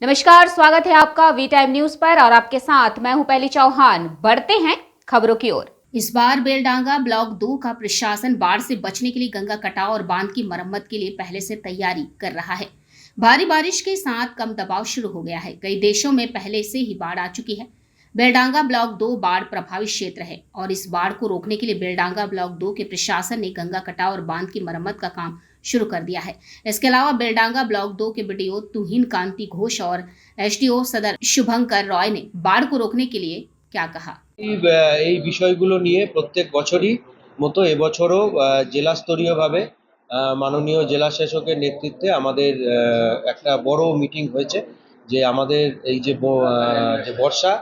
नमस्कार, स्वागत है आपका वी टाइम न्यूज पर और आपके साथ मैं हूं पहली चौहान। बढ़ते हैं खबरों की ओर। इस बार बेलडांगा ब्लॉक 2 का प्रशासन बाढ़ से बचने के लिए गंगा कटाव और बांध की मरम्मत के लिए पहले से तैयारी कर रहा है। भारी बारिश के साथ कम दबाव शुरू हो गया है। कई देशों में पहले से ही बाढ़ आ चुकी है। बेलडांगा ब्लॉक 2 बाढ़ प्रभावित क्षेत्र है और इस बाढ़ को रोकने के लिए बेलडांगा ब्लॉक 2 के प्रशासन ने गंगा कटाव और बांध की मरम्मत का काम शुरू कर दिया है। इसके अलावा बेलडांगा ब्लॉक 2 के बीडीओ तुहिन कांति घोष और एसडीओ सदर शुभंकर रॉय ने बाढ़ को रोकने के लिए क्या कहा। এই বিষয়গুলো নিয়ে প্রত্যেক বছরই মতো এবছরও জেলা স্তরীয়ভাবে মাননীয় জেলা শাসকের নেতৃত্বে আমাদের একটা বড় মিটিং হয়েছে যে আমাদের এই যে যে বর্ষা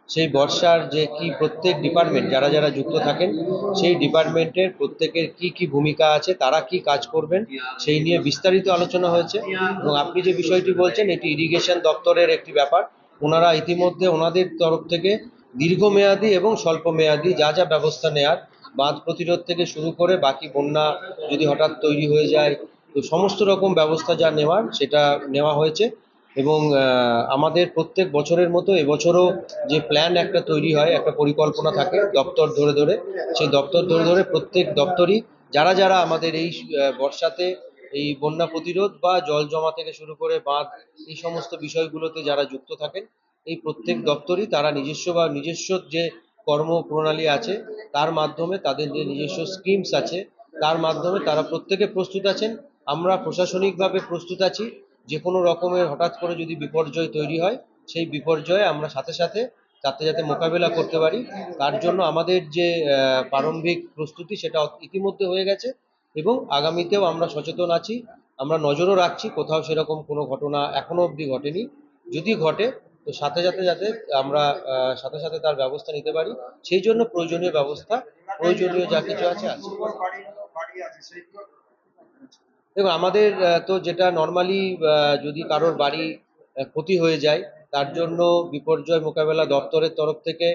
সেই বর্ষার যে কি প্রত্যেক ডিপার্টমেন্ট যারা যারা যুক্ত থাকেন সেই ডিপার্টমেন্টের প্রত্যেকের কি কি ভূমিকা আছে, তারা কি কাজ করবেন সেই নিয়ে বিস্তারিত আলোচনা হয়েছে। এবং আপনি যে বিষয়টি বলছেন এটি ইরিগেশন দপ্তরের একটি ব্যাপার। ওনারা ইতিমধ্যে ওনাদের তরফ থেকে দীর্ঘমেয়াদী এবং স্বল্প মেয়াদী যা যা ব্যবস্থা নেওয়ার, বাঁধ প্রতিরোধ থেকে শুরু করে বাকি বন্যা যদি হঠাৎ তৈরি হয়ে যায় তো সমস্ত রকম ব্যবস্থা যা নেওয়ার সেটা নেওয়া হয়েছে। এবং আমাদের প্রত্যেক বছরের মতো এবছরও যে প্ল্যান একটা তৈরি হয়, একটা পরিকল্পনা থাকে দপ্তর ধরে ধরে, সেই দপ্তর ধরে ধরে প্রত্যেক দপ্তরই যারা যারা আমাদের এই বর্ষাতে এই বন্যা প্রতিরোধ বা জল জমা থেকে শুরু করে বাঁধ এই সমস্ত বিষয়গুলোতে যারা যুক্ত থাকেন, এই প্রত্যেক দপ্তরই তারা নিজস্ব যে কর্মপ্রণালী আছে তার মাধ্যমে, তাদের যে নিজস্ব স্কিমস আছে তার মাধ্যমে তারা প্রত্যেকে প্রস্তুত আছেন। আমরা প্রশাসনিকভাবে প্রস্তুত আছি। যে কোনো রকমের হঠাৎ করে যদি বিপর্যয় তৈরি হয় সেই বিপর্যয়ে আমরা সাথে সাথে যাতে মোকাবেলা করতে পারি তার জন্য আমাদের যে প্রারম্ভিক প্রস্তুতি সেটা ইতিমধ্যে হয়ে গেছে এবং আগামীতেও আমরা সচেতন আছি। আমরা নজরও রাখছি কোথাও সেরকম কোনো ঘটনা এখনো অবধি ঘটেনি। যদি ঘটে তো সাথে সাথে যাতে আমরা সাথে সাথে তার ব্যবস্থা নিতে পারি, সেই জন্য প্রয়োজনীয় ব্যবস্থা, প্রয়োজনীয় যা কিছু আছে। দেখুন আমাদের তো যেটা নর্মালি যদি কারোর বাড়ি ক্ষতি হয়ে যায় তার জন্য বিপর্যয় মোকাবেলা দপ্তরের তরফ থেকে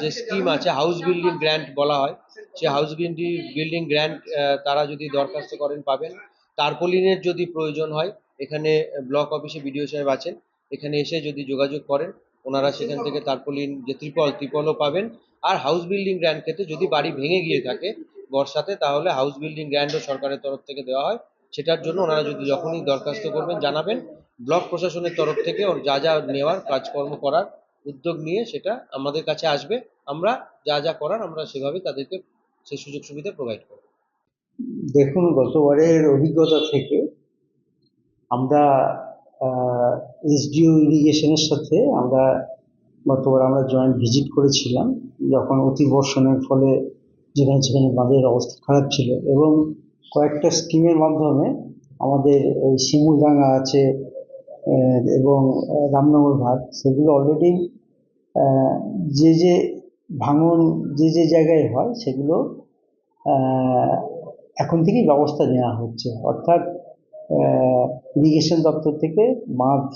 যে স্কিম আছে হাউস বিল্ডিং গ্র্যান্ট বলা হয়, সে হাউস বিল্ডিং গ্র্যান্ট তারা যদি দরখাস্ত করেন পাবেন। টার্পোলিনের যদি প্রয়োজন হয় এখানে ব্লক অফিসে বিডিও সাহেব আছেন, এখানে এসে যদি যোগাযোগ করেন ওনারা সেখান থেকে টার্পোলিন যে ত্রিপলও পাবেন। আর হাউস বিল্ডিং গ্র্যান্ট ক্ষেত্রে যদি বাড়ি ভেঙে গিয়ে থাকে বর্ষাতে তাহলে হাউস বিল্ডিং গ্র্যান্টও সরকারের তরফ থেকে দেওয়া হয়। সেটার জন্য ওনারা যদি যখনই দরখাস্ত করবেন জানাবেন, ব্লক প্রশাসনের তরফ থেকে ওর যা যা নেওয়ার কাজকর্ম করার উদ্যোগ নিয়ে সেটা আমাদের কাছে আসবে। আমরা যা যা করার আমরা সেভাবে তাদেরকে সেই সুযোগ সুবিধা প্রোভাইড করব। দেখুন, গতবারের অভিজ্ঞতা থেকে আমরা এসডিও ইরিগেশনের সাথে গতবার আমরা জয়েন্ট ভিজিট করেছিলাম যখন অতিবর্ষণের ফলে যেখানে সেখানে বাঁধের অবস্থা খারাপ ছিল, এবং কয়েকটা স্কিমের মাধ্যমে আমাদের এই শিমুলডাঙ্গা আছে এবং রামনগর ঘাট, সেগুলো অলরেডি যে ভাঙন যে জায়গায় হয় সেগুলো এখন থেকেই ব্যবস্থা নেওয়া হচ্ছে। অর্থাৎ ইরিগেশন দপ্তর থেকে বাঁধ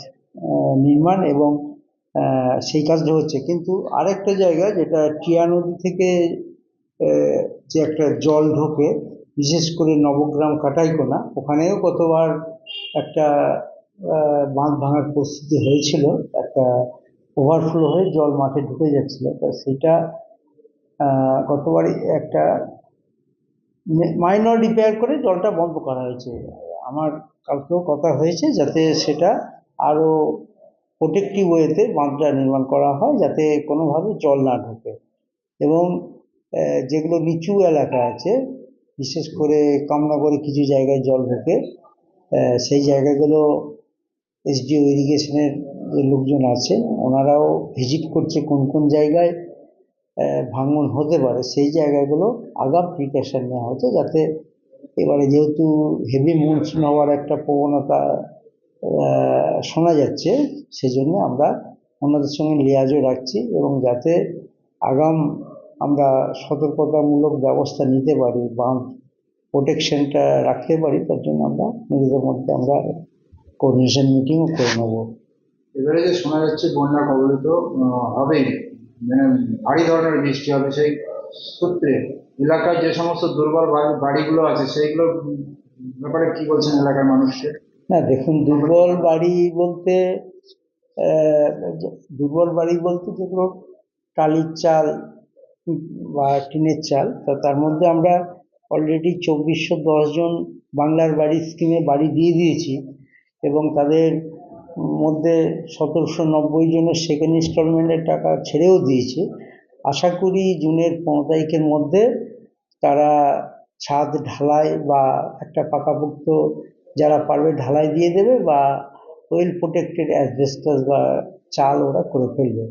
নির্মাণ এবং সেই কাজটা হচ্ছে। কিন্তু আরেকটা জায়গা যেটা টিয়া নদী থেকে যে একটা জল ঢোকে, বিশেষ করে নবগ্রাম কাটাইকোনা, ওখানেও গতবার একটা বাঁধ ভাঙার পরিস্থিতি হয়েছিল, একটা ওভারফ্লো হয়ে জল মাঠে ঢুকে যাচ্ছিল। তা সেটা গতবারই একটা মাইনর রিপেয়ার করে জলটা বন্ধ করা হয়েছে। আমার কালকেও কথা হয়েছে যাতে সেটা আরও প্রোটেক্টিভ ওয়েতে বাঁধটা নির্মাণ করা হয় যাতে কোনোভাবে জল না ঢোকে। এবং যেগুলো নিচু এলাকা আছে, বিশেষ করে কামনগরে কিছু জায়গায় জল ঢোকে, সেই জায়গাগুলো এসডিও ইরিগেশনের যে লোকজন আছেন ওনারাও ভিজিট করছে কোন কোন জায়গায় ভাঙন হতে পারে, সেই জায়গাগুলো আগাম প্রিকশন নেওয়া হচ্ছে যাতে এবারে যেহেতু হেভি মনসুন হওয়ার একটা প্রবণতা শোনা যাচ্ছে, সেজন্য আমরা ওনাদের সঙ্গে লিয়াজও রাখছি এবং যাতে আমরা সতর্কতামূলক ব্যবস্থা নিতে পারি, বাঁধ প্রোটেকশনটা রাখতে পারি, তার জন্য আমরা নিজেদের মধ্যে কোঅর্ডিনেশন মিটিংও করে নেব। এবারে যে শোনা যাচ্ছে বন্যা কবলিত হবেই, মানে ভারী ধরনের বৃষ্টি হবে, সেই সূত্রে এলাকায় যে সমস্ত দুর্বল বাড়িগুলো আছে সেইগুলোর ব্যাপারে কি বলছেন এলাকার মানুষকে? না দেখুন, দুর্বল বাড়ি বলতে আহ, দুর্বল বাড়ি বলতে যেগুলো টালির চাল বা টিনের চাল, তো তার মধ্যে আমরা অলরেডি 2410 জন বাংলার বাড়ি স্কিমে বাড়ি দিয়ে দিয়েছি এবং তাদের মধ্যে 1790 জনের সেকেন্ড ইনস্টলমেন্টের টাকা ছেড়েও দিয়েছি। আশা করি জুনের 15 তারিখের মধ্যে তারা ছাদ ঢালাই বা একটা পাকাপোক্ত যারা পারবে ঢালাই দিয়ে দেবে বা ওয়েল প্রোটেক্টেড অ্যাসবেস্টস বা চাল ওরা করে ফেলবে,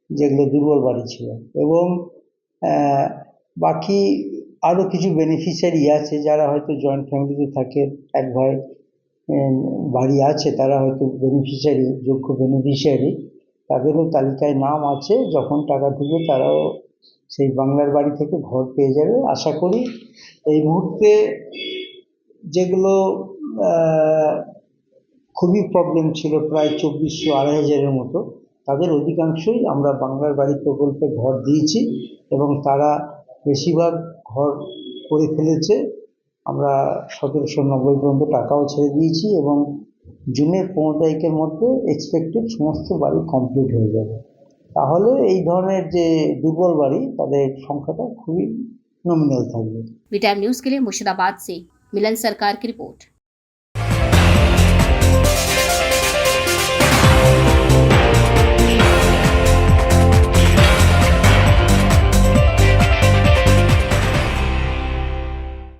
যেগুলো দুর্বল বাড়ি ছিল। এবং আহ, বাকি আরও কিছু বেনিফিশিয়ারি আছে যারা হয়তো জয়েন্ট ফ্যামিলিতে থাকে, এক ভাই বাড়ি আছে, তারা হয়তো বেনিফিশিয়ারি, যোগ্য বেনিফিশিয়ারি, তাদেরও তালিকায় নাম আছে। যখন টাকা ঢুকবে তারাও সেই বাংলার বাড়ি থেকে ঘর পেয়ে যাবে আশা করি। এই মুহূর্তে যেগুলো আহ, খুবই প্রবলেম ছিল, প্রায় 2400-2500-এর মতো, তাদের অধিকাংশই আমরা বাংলার বাড়ি প্রকল্পে ঘর দিয়েছি এবং তারা বেশিরভাগ ঘর করে ফেলেছে। আমরা 1790 পর্যন্ত টাকাও ছেড়ে দিয়েছি এবং জুনের 15 তারিখের মধ্যে এক্সপেক্টেড সমস্ত বাড়ি কমপ্লিট হয়ে যাবে। তাহলে এই ধরনের যে দুর্বল বাড়ি তাদের সংখ্যাটা খুবই নমিনাল থাকবে। वी टाइम न्यूज के लिए मुर्शिदाबाद से मिलन सरकार की रिपोर्ट।